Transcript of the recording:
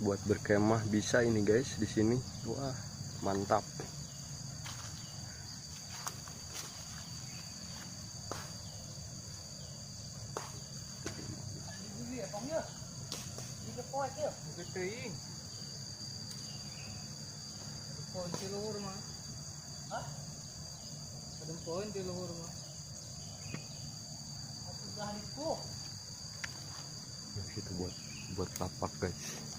buat berkemah bisa ini guys di sini. Wah, mantap. Itu buat lapak guys.